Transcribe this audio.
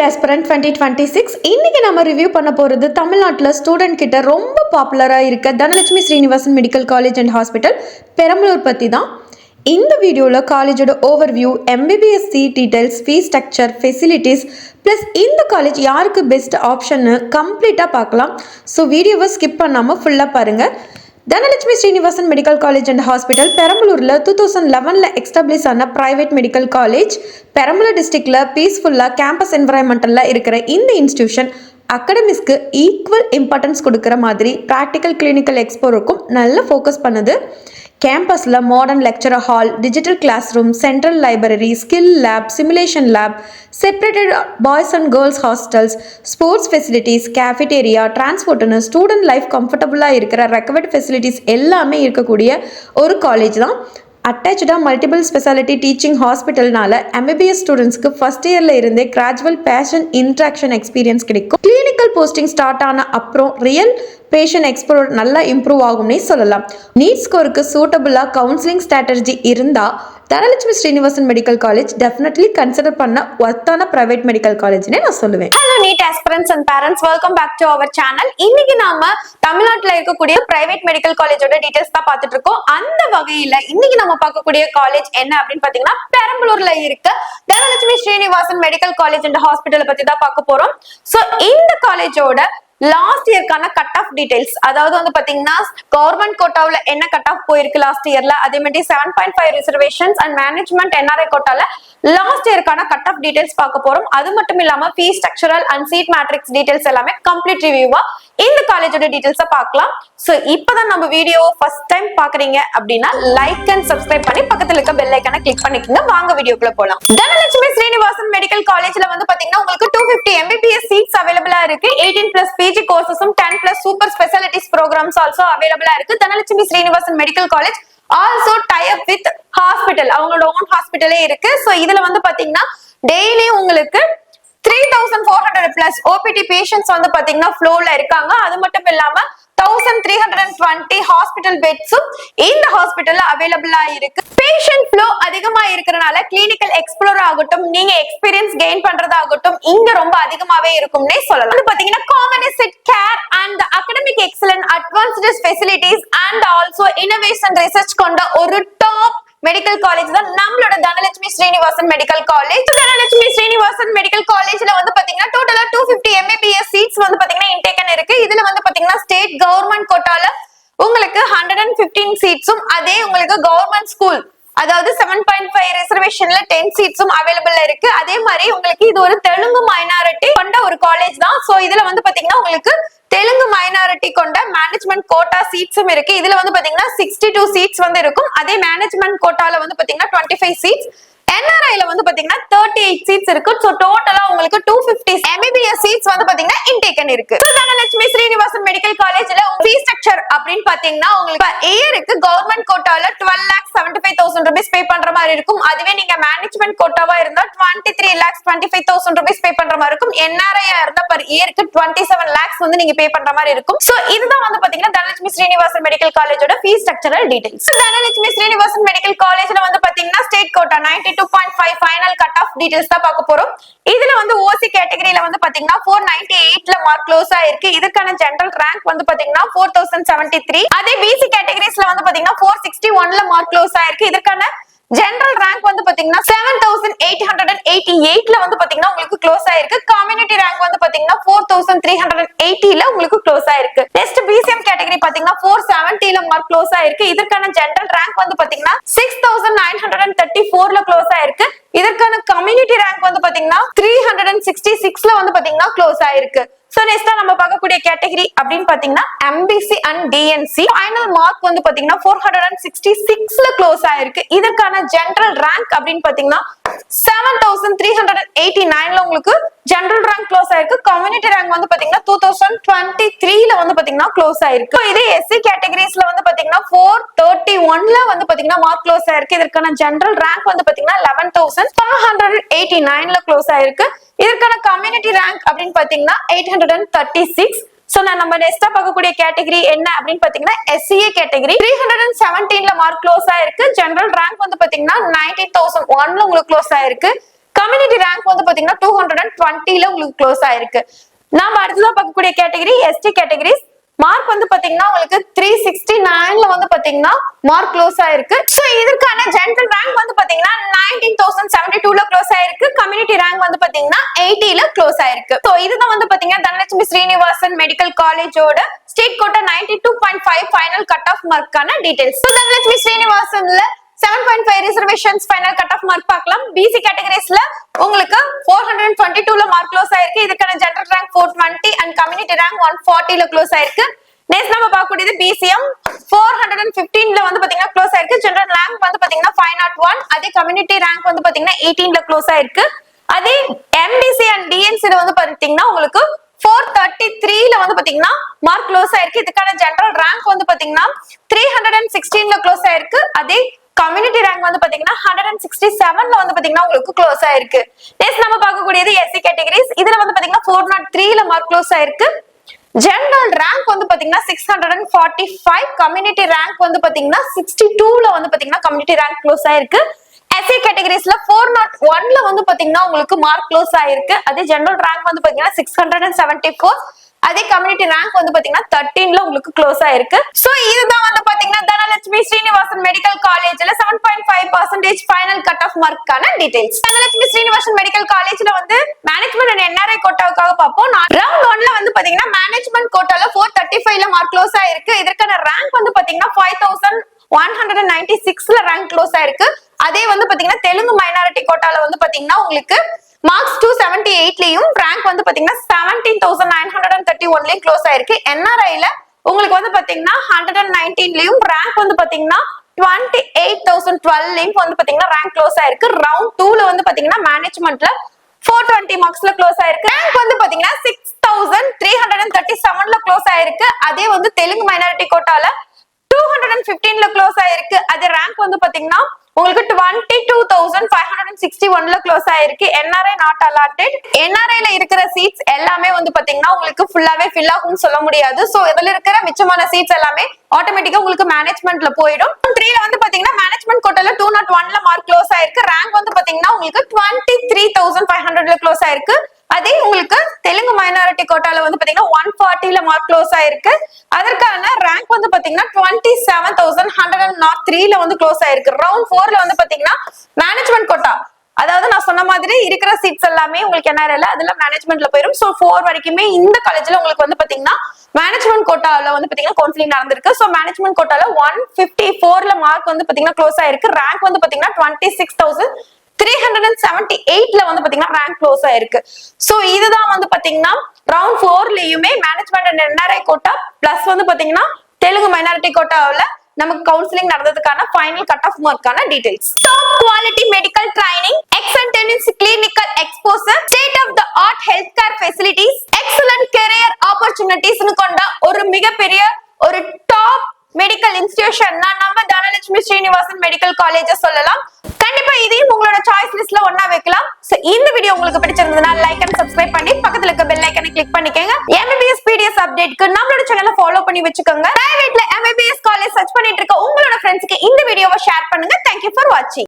Aspirant 2026 இன்னைக்கு நம்ம review பண்ண போறது தமிழ்நாட்டில் ஸ்டூடெண்ட் கிட்ட ரொம்ப பாப்புலரா இருக்க Dhanalakshmi Srinivasan medical college and hospital Perambalur பத்தி தான். இந்த வீடியோவில் காலேஜோட overview, MBBS seat details, fees structure, facilities plus இந்த காலேஜ் யாருக்கு பெஸ்ட் ஆப்ஷன்னு கம்ப்ளீட்டாக பார்க்கலாம். ஸோ வீடியோவை ஸ்கிப் பண்ணாமல் ஃபுல்லாக பாருங்கள். Dhanalakshmi Srinivasan medical college and hospital பெரம்பலூரில் 2011 எஸ்டாப்ளிஷ் ஆன ப்ரைவேட் மெடிக்கல் காலேஜ். பெரம்பலூர் டிஸ்ட்ரிக்டில் பீஸ்ஃபுல்லாக கேம்பஸ் என்வரான்மெண்டலில் இருக்கிற இந்த இன்ஸ்டியூஷன் அகாடமிக்ஸ்க்கு ஈக்குவல் இம்பார்ட்டன்ஸ் கொடுக்குற மாதிரி ப்ராக்டிக்கல் கிளினிக்கல் எக்ஸ்போருக்கும் நல்ல ஃபோக்கஸ் பண்ணுது. கேம்பஸில் modern lecturer hall, digital class room, central library, skill lab, simulation lab, separated boys and girls hostels, sports facilities, cafeteria, டிரான்ஸ்போர்ட்னு ஸ்டூடெண்ட் லைஃப் கம்ஃபர்டபுளாக இருக்கிற ரெக்கவர்ட் ஃபெசிலிட்டிஸ் எல்லாமே இருக்கக்கூடிய ஒரு காலேஜ் தான். அட்டாச்சாக மல்டிபிள் ஸ்பெஷாலிட்டி டீச்சிங் ஹாஸ்பிட்டல்னால MBBS ஸ்டூடெண்ட்ஸ்க்கு ஃபர்ஸ்ட் இயரில் இருந்தே கிராஜுவல் பேஷன் இன்ட்ராக்ஷன் எக்ஸ்பீரியன்ஸ் கிடைக்கும். கிளினிக்கல் போஸ்டிங் ஸ்டார்ட் ஆன அப்புறம் ரியல் பேஷண்ட் எக்ஸ்ப்ளோர் நல்லா இம்ப்ரூவ் ஆகும்னே சொல்லலாம். நீட் ஸ்கோருக்கு சூட்டபுளாக கவுன்சிலிங் ஸ்ட்ராட்டஜி இருந்தால் Dhanalakshmi Srinivasan medical college definitely consider பண்ண ஒர்த்தான பிரைவேட் மெடிக்கல் காலேஜ்னே நான் சொல்லுவேன். Hello NEET aspirants and parents, welcome back to our channel. இன்னைக்கு நாம தமிழ்நாட்டுல இருக்கக்கூடிய பிரைவேட் மெடிக்கல் காலேஜோட டீடைல்ஸ் தான் பார்த்துட்டு இருக்கோம். அந்த வகையில இன்னைக்கு நம்ம பார்க்கக்கூடிய காலேஜ் என்ன அப்படின்னு பாத்தீங்கன்னா பெரம்பலூர்ல இருக்க Dhanalakshmi Srinivasan medical college and ஹாஸ்பிட்டலை பத்தி தான் பார்க்க போறோம். சோ இந்த காலேஜோட லாஸ்ட் இயர்க்கான கட் ஆஃப் டீடைல்ஸ், அதாவது வந்து பாத்தீங்கன்னா கவர்மெண்ட் கோட்டாவில் என்ன கட் ஆஃப் போயிருக்கு லாஸ்ட் இயர்ல, அதே மாதிரி 7.5 ரிசர்வேஷன்ஸ் அண்ட் மேனேஜ்மெண்ட் NRI கோட்டால லாஸ்ட் இயர்க்கான கட் ஆஃப் டீடைல்ஸ் பார்க்க போறோம். அது மட்டும் இல்லாம ஃபீஸ் ஸ்ட்ரக்சரல் அண்ட் சீட் மேட்ரிக்ஸ் டீடைல்ஸ் எல்லாமே கம்ப்ளீட் ரிவ்யூவா இந்த காலேஜோட டீடைல்ஸை பார்க்கலாம். சோ இப்பதான் நம்ம வீடியோ ஃபர்ஸ்ட் டைம் பாக்குறீங்க அப்படின்னா லைக் அண்ட் சப்ஸ்கிரைப் பண்ணி பக்கத்துல இருக்க பெல் ஐகானை கிளிக் பண்ணிக்கோங்க. வாங்க வீடியோக்குள்ள போலாம். தனலட்சுமி ஸ்ரீனிவாசன் மெடிக்கல் காலேஜ்ல வந்து பாத்தீங்கன்னா உங்களுக்கு 250 MBBS சீட்ஸ் அவைலபிளா இருக்கு. 18+ PG கோர்சஸும் 10+ சூப்பர் ஸ்பெஷாலிட்டிஸ் ப்ரோக்ராம்ஸ் ஆல்சோ அவைலபிளா இருக்கு. Dhanalakshmi Srinivasan medical college also tie up with hospital, அவங்களோட ஓன் ஹாஸ்பிட்டலே இருக்கு. சோ இதுல வந்து பாத்தீங்கன்னா டெய்லி உங்களுக்கு 3400+ OPD பேஷண்ட்ஸ் வந்து பாத்தீங்கன்னா ஃப்ளோல இருக்காங்க. அது மட்டும் இல்லாம 1320 ஹாஸ்பிட்டல் பெட்ஸும் இந்த ஹாஸ்பிட்டல்ல அவைலபிளா இருக்கு. பேஷண்ட் ஃப்ளோ அதிகமா இருக்கிறனால கிளினிக்கல் எக்ஸ்ப்ளோர் ஆகட்டும், நீங்க எக்ஸ்பீரியன்ஸ் கெயின் பண்றதாகட்டும் இங்க ரொம்ப அதிகமாவே இருக்கும்னே சொல்லலாம். இது பாத்தீங்கன்னா compassionate care and academic excellent, advanced facilities and also innovation research கொண்ட ஒரு டாப் மெடிக்கல் காலேஜ் தான் நம்மளோட Dhanalakshmi Srinivasan medical college. Dhanalakshmi Srinivasan medical காலேஜ்ல வந்து பாத்தீங்கன்னா டோட்டலா 250 MBBS சீட்ஸ் வந்து பாத்தீங்கன்னா இன்டேக்கன் இருக்கு. இதுல வந்து பாத்தீங்கன்னா ஸ்டேட் கவர்மெண்ட் கோட்டால உங்களுக்கு 115 சீட்ஸும், அதே உங்களுக்கு கவர்மெண்ட் ஸ்கூல் அதாவது 7.5 ரிசர்வேஷன்ல 10 சீட்ஸும் அவைலபிள் இருக்கு. அதே மாதிரி உங்களுக்கு இது ஒரு தெலுங்கு மைனாரிட்டி கொண்ட ஒரு காலேஜ் தான். சோ இதுல வந்து பாத்தீங்கன்னா உங்களுக்கு தெலுங்கு மைனாரிட்டி கொண்ட மேனேஜ்மெண்ட் கோட்டா சீட்ஸும் இருக்கு. இதுல வந்து பாத்தீங்கன்னா 62 சீட்ஸ் வந்து இருக்கும். அதே மேனேஜ்மெண்ட் கோட்டால வந்து பாத்தீங்கன்னா 25 சீட்ஸ், NRIல வந்து பாத்தீங்கன்னா 38 சீட்ஸ் இருக்கு. சோ டோட்டலா உங்களுக்கு 250 MBBS சீட்ஸ் வந்து பாத்தீங்கன்னா இன்டேக்கன் இருக்கு. தனலட்சுமி ஸ்ரீனிவாசன் மெடிக்கல் காலேஜ்ல ஃபீஸ் ஸ்ட்ரக்சர் அப்படின்னு பாத்தீங்கன்னா உங்களுக்கு இயருக்கு கவர்மெண்ட் கோட்டால 12,75,000 rupees பே பண்ற மாதிரி இருக்கும். அதுவே நீங்க மேனேஜ்மெண்ட் கோட்டாவா இருந்தா 23,25,000 rupees பே பண்ற மாதிரி இருக்கும். NRI இருந்தா பர் இயருக்கு 27 lakhs வந்து நீங்க பே பண்ற மாதிரி இருக்கும். சோ இதுதான் வந்து பாத்தீங்கன்னா தனலட்சுமி ஸ்ரீனிவாசன் மெடிக்கல் காலேஜோட ஃபீஸ் ஸ்ட்ரக்சரல் டீடைல்ஸ். தனலட்சுமி ஸ்ரீனிவாசன் மெடிக்கல் காலேஜ்ல வந்து பாத்தீங்கன்னா state quota 92.5 final cut off details தான் பார்க்க போறோம். இதுல வந்து OC கேட்டகரியில வந்து பாத்தீங்கன்னா 498ல மார்க் க்ளோஸ் ஆயிருக்கு. இதுக்கான ஜெனரல் ரேங்க் வந்து பாத்தீங்கன்னா 4073. அதே BC கேட்டகரிஸ்ல வந்து பாத்தீங்கன்னா 461ல மார்க் க்ளோஸ் ஆயிருக்கு. இதற்கான ஜெனரல் ரேங்க் வந்து பாத்தீங்கன்னா 7888ல வந்து பாத்தீங்கன்னா உங்களுக்கு க்ளோஸ் ஆயிருக்கு. கம்யூனிட்டி ரேங்க் வந்து பாத்தீங்கன்னா 4380ல உங்களுக்கு க்ளோஸ் ஆயிருக்கு. நெக்ஸ்ட் BCM கேட்டகரி பாத்தீங்கன்னா 470ல மார்க் க்ளோஸ் ஆயிருக்கு. இதற்கான ஜெனரல் ரேங்க் வந்து பாத்தீங்கன்னா 6934ல க்ளோஸ் ஆயிருக்கு. இதற்கான கம்யூனிட்டி ரேங்க் வந்து பாத்தீங்கன்னா 366ல வந்து பாத்தீங்கன்னா க்ளோஸ் ஆயிருக்கு. சோ நெக்ஸ்ட் நம்ம பார்க்கக்கூடிய கேட்டகரி அப்படின்னு பாத்தீங்கன்னா MBC and DNC. Final mark வந்து பாத்தீங்கன்னா 466ல க்ளோஸ் ஆயிருக்கு. இதற்கான ஜெனரல் ரேங்க் அப்படின்னு பாத்தீங்கன்னா 7389ல உங்களுக்கு ஜெனரல் ரேங்க் க்ளோஸ் ஆயிருக்கு. கம்யூனிட்டி ரேங்க் வந்து பாத்தீங்கன்னா 2023ல வந்து பாத்தீங்கன்னா க்ளோஸ் ஆயிருக்கு. இதே SC கேட்டகரிஸ்ல வந்து பாத்தீங்கன்னா 431ல வந்து பாத்தீங்கன்னா மார்க் க்ளோஸ் ஆயிருக்கு. இதற்கான ஜெனரல் ரேங்க் வந்து பாத்தீங்கன்னா 11,589ல க்ளோஸ் ஆயிருக்கு. இதற்கான கம்யூனிட்டி ரேங்க் அப்படின்னு பாத்தீங்கன்னா 836. சோ நம்ம நெக்ஸ்டா பார்க்கக்கூடிய கேட்டகரி என்ன அப்படின்னு பாத்தீங்கன்னா SCA கேட்டகரி. 317ல மார்க் க்ளோஸ் ஆயிருக்கு. ஜெனரல் ரேங்க் வந்து பாத்தீங்கன்னா 19,001ல உங்களுக்கு க்ளோஸ் ஆயிருக்கு. கம்யூனிட்டி ரேங்க் வந்து பாத்தீங்கன்னா 220ல உங்களுக்கு க்ளோஸ் ஆயிருக்கு. நாம அடுத்ததா பார்க்கக்கூடிய கேட்டகரி எஸ்டி கேட்டகரிஸ். மார்க் வந்து பாத்தீங்கன்னா உங்களுக்கு 369ல வந்து பாத்தீங்கன்னா மார்க் க்ளோஸ் ஆயிருக்கு. சோ இதற்கான ஜெனரல் ரேங்க் வந்து பாத்தீங்கன்னா 19072ல க்ளோஸ் ஆயிருக்கு. கம்யூனிட்டி ரேங்க் வந்து பாத்தீங்கன்னா 80ல க்ளோஸ் ஆயிருக்கு. சோ இதுதான் வந்து பாத்தீங்கன்னா தனலட்சுமி ஸ்ரீனிவாசன் மெடிக்கல் காலேஜோட state quota 92.5 final cut off மார்க்கான டீடைல்ஸ். சோ தனலட்சுமி ஸ்ரீனிவாசன்ல 7.5 reservations final cut off mark பார்க்கலாம். பிசி கேட்டகரிஸ்ல உங்களுக்கு 422ல மார்க் க்ளோஸ் ஆயிருக்கு. இதுக்கான general rank 420 and community rank 140ல க்ளோஸ் ஆயிருக்கு. நெக்ஸ்ட் நம்ம பார்க்கக்கூடியது பிசிஎம் 415ல வந்து பாத்தீங்கன்னா க்ளோஸ் ஆயிருக்கு. ஜெனரல் ரேங்க் வந்து பாத்தீங்கன்னா 501. அதே கம்யூனிட்டி ரேங்க் வந்து பாத்தீங்கன்னா 18ல க்ளோஸ் ஆயிருக்கு. அதே எம்பிசி அண்ட் டிஎன்சில வந்து பாத்தீங்கன்னா உங்களுக்கு 433ல வந்து பாத்தீங்கன்னா மார்க் க்ளோஸ் ஆயிருக்கு. இதுக்கான ஜெனரல் ரேங்க் வந்து பாத்தீங்கன்னா 316ல க்ளோஸ் ஆயிருக்கு. அதே கம்யூனிட்டி ரேங்க் வந்து பாத்தீங்கன்னா 167ல வந்து பாத்தீங்கன்னா உங்களுக்கு க்ளோஸ் ஆயிருக்கு. நெக்ஸ்ட் நம்ம பார்க்கக்கூடியது எஸ்சி கேட்டகரிஸ். இதுல வந்து பாத்தீங்கன்னா 403ல மார்க் க்ளோஸ் ஆயிருக்கு. ஜெனரல் ரேங்க் வந்து பாத்தீங்கன்னா 645. கம்யூனிட்டி ரேங்க் வந்து பாத்தீங்கன்னா 62ல வந்து பாத்தீங்கன்னா கம்யூனிட்டி ரேங்க் க்ளோஸ் ஆயிருக்கு. எஸ்சி கேட்டகரிஸ்ல 401ல வந்து பாத்தீங்கன்னா உங்களுக்கு மார்க் க்ளோஸ் ஆயிருக்கு. அதே ஜெனரல் ரேங்க் வந்து பாத்தீங்கன்னா 674. அதே கம்யூனிட்டி ரேங்க் வந்து பாத்தீங்கன்னா 13ல உங்களுக்கு க்ளோஸ் ஆயிருக்கு. சோ இதுதான் வந்து பாத்தீங்கன்னா தனலட்சுமி ஸ்ரீனிவாசன் மெடிக்கல் காலேஜ்ல 7.5% ஃபைனல் கட் ஆஃப் மார்க்கான டீடைல்ஸ். தனலட்சுமி ஸ்ரீனிவாசன் மெடிக்கல் காலேஜ்ல வந்து மேனேஜ்மெண்ட் அண்ட் என்ஆர்ஐ கோட்டாவுக்காக பார்ப்போம். ரவுண்ட் 1ல வந்து பாத்தீங்கன்னா மேனேஜ்மெண்ட் கோட்டால 435ல மார்க் க்ளோஸ் ஆயிருக்கு. இதற்கான ரேங்க் வந்து பாத்தீங்கன்னா 5196ல ரேங்க் க்ளோஸ் ஆயிருக்கு. அதே வந்து பாத்தீங்கன்னா தெலுங்கு மைனாரிட்டி கோட்டால வந்து பாத்தீங்கன்னா உங்களுக்கு மார்க்ஸ் 278லயும் ரேங்க் வந்து பாத்தீங்கன்னா 17931லயும் க்ளோஸ் ஆயிருக்கு. என்ஆர்ஐல உங்களுக்கு வந்து பாத்தீங்கன்னா 119லயும் ரேங்க் வந்து பாத்தீங்கன்னா 28012லயும் வந்து பாத்தீங்கன்னா ரேங்க் க்ளோஸ் ஆயிருக்கு. ரவுண்ட் 2ல வந்து பாத்தீங்கன்னா மேனேஜ்மெண்ட்ல 420 மார்க்ஸ்ல க்ளோஸ் ஆயிருக்கு. ரேங்க் வந்து பாத்தீங்கன்னா 6337ல க்ளோஸ் ஆயிருக்கு. அதே வந்து தெலுங்கு மைனாரிட்டி கோட்டால 215ல க்ளோஸ் ஆயிருக்கு. அதே ரேங்க் வந்து பாத்தீங்கன்னா உங்களுக்கு 22561ல க்ளோஸ் ஆயிருக்கு. NRI not allotted. என்ஆர்ஐல இருக்கிற சீட்ஸ் எல்லாமே வந்து பாத்தீங்கன்னா உங்களுக்கு ஃபுல்லாவே ஃபில் ஆகும்னு சொல்ல முடியாது. சோ இதுல இருக்கிற மிச்சமான சீட்ஸ் எல்லாமே ஆட்டோமேட்டிக்கா உங்களுக்கு மேனேஜ்மெண்ட்ல போயிடும். 3ல வந்து பாத்தீங்கன்னா மேனேஜ்மெண்ட் கோட்டால 201ல மார்க் க்ளோஸ் ஆயிருக்கு. ரேங்க் வந்து பாத்தீங்கன்னா உங்களுக்கு 23500ல க்ளோஸ் ஆயிருக்கு. அதே உங்களுக்கு தெலுங்கு மைனாரிட்டி கோட்டால வந்து பாத்தீங்கன்னா 140ல மார்க் க்ளோஸ் ஆயிருக்கு. அதற்கான ரேங்க் வந்து பாத்தீங்கன்னா 27103ல வந்து க்ளோஸ் ஆயிருக்கு. ரவுண்ட் 4ல வந்து பாத்தீங்கன்னா மேனேஜ்மெண்ட் கோட்டா, அதாவது நான் சொன்ன மாதிரி இருக்கிற சீட்ஸ் எல்லாமே உங்களுக்கு என்ஆர்ஐல அதுல மேனேஜ்மெண்ட்ல போயிடும். சோ 4 வரைக்குமே இந்த காலேஜ்ல உங்களுக்கு வந்து பாத்தீங்கன்னா மேனேஜ்மெண்ட் கோட்டால வந்து பாத்தீங்கன்னா கவுன்சிலிங் நடந்திருக்கு. சோ மேனேஜ்மெண்ட் கோட்டால 154ல மார்க் வந்து பாத்தீங்கன்னா க்ளோஸ் ஆயிருக்கு. ரேங்க் வந்து பாத்தீங்கன்னா 26378ல வந்து பாத்தீங்கன்னா ரேங்க் க்ளோஸ் ஆயிருக்கு. சோ இதுதான் வந்து பாத்தீங்கன்னா ரவுண்ட் 4லயுமே management and NRI quota plus வந்து பாத்தீங்கன்னா தெலுங்கு மைனாரிட்டி கோட்டாவுல நமக்கு கவுன்சிலிங் நடந்ததுக்கான ஃபைனல் கட் ஆஃப் மார்க்கான details. Top quality medical training, excellent clinical exposure, state of the art health care facilities, excellent career opportunities கொண்ட ஒரு மிகப்பெரிய ஒரு டாப் மெடிக்கல் இன்ஸ்டிடியூஷன் நம்ம தனலட்சுமி ஸ்ரீனிவாசன் மெடிக்கல் காலேஜ் சொல்லலாம். கண்டிப்பா இதையும் உங்களோட சாய்ஸ் லிஸ்ட்ல ஒண்ணா வைக்கலாம். சோ இந்த வீடியோ உங்களுக்கு பிடிச்சிருந்ததுனா லைக் அண்ட் சப்ஸ்கிரைப் பண்ணி பக்கத்துல இருக்க பெல் ஐகானை கிளிக் பண்ணிக்கங்க. எம்பிபிஎஸ் பிடிஎஸ் அப்டேட்க்கு நம்மளோட சேனலை ஃபாலோ பண்ணி வச்சுக்கோங்க. பிரைவேட்ல எம்பிபிஎஸ் காலேஜ் சர்ச் பண்ணிட்டு இருக்க உங்களோட ஃப்ரெண்ட்ஸ்க்கு இந்த வீடியோவை ஷேர் பண்ணுங்க. Thank you for watching.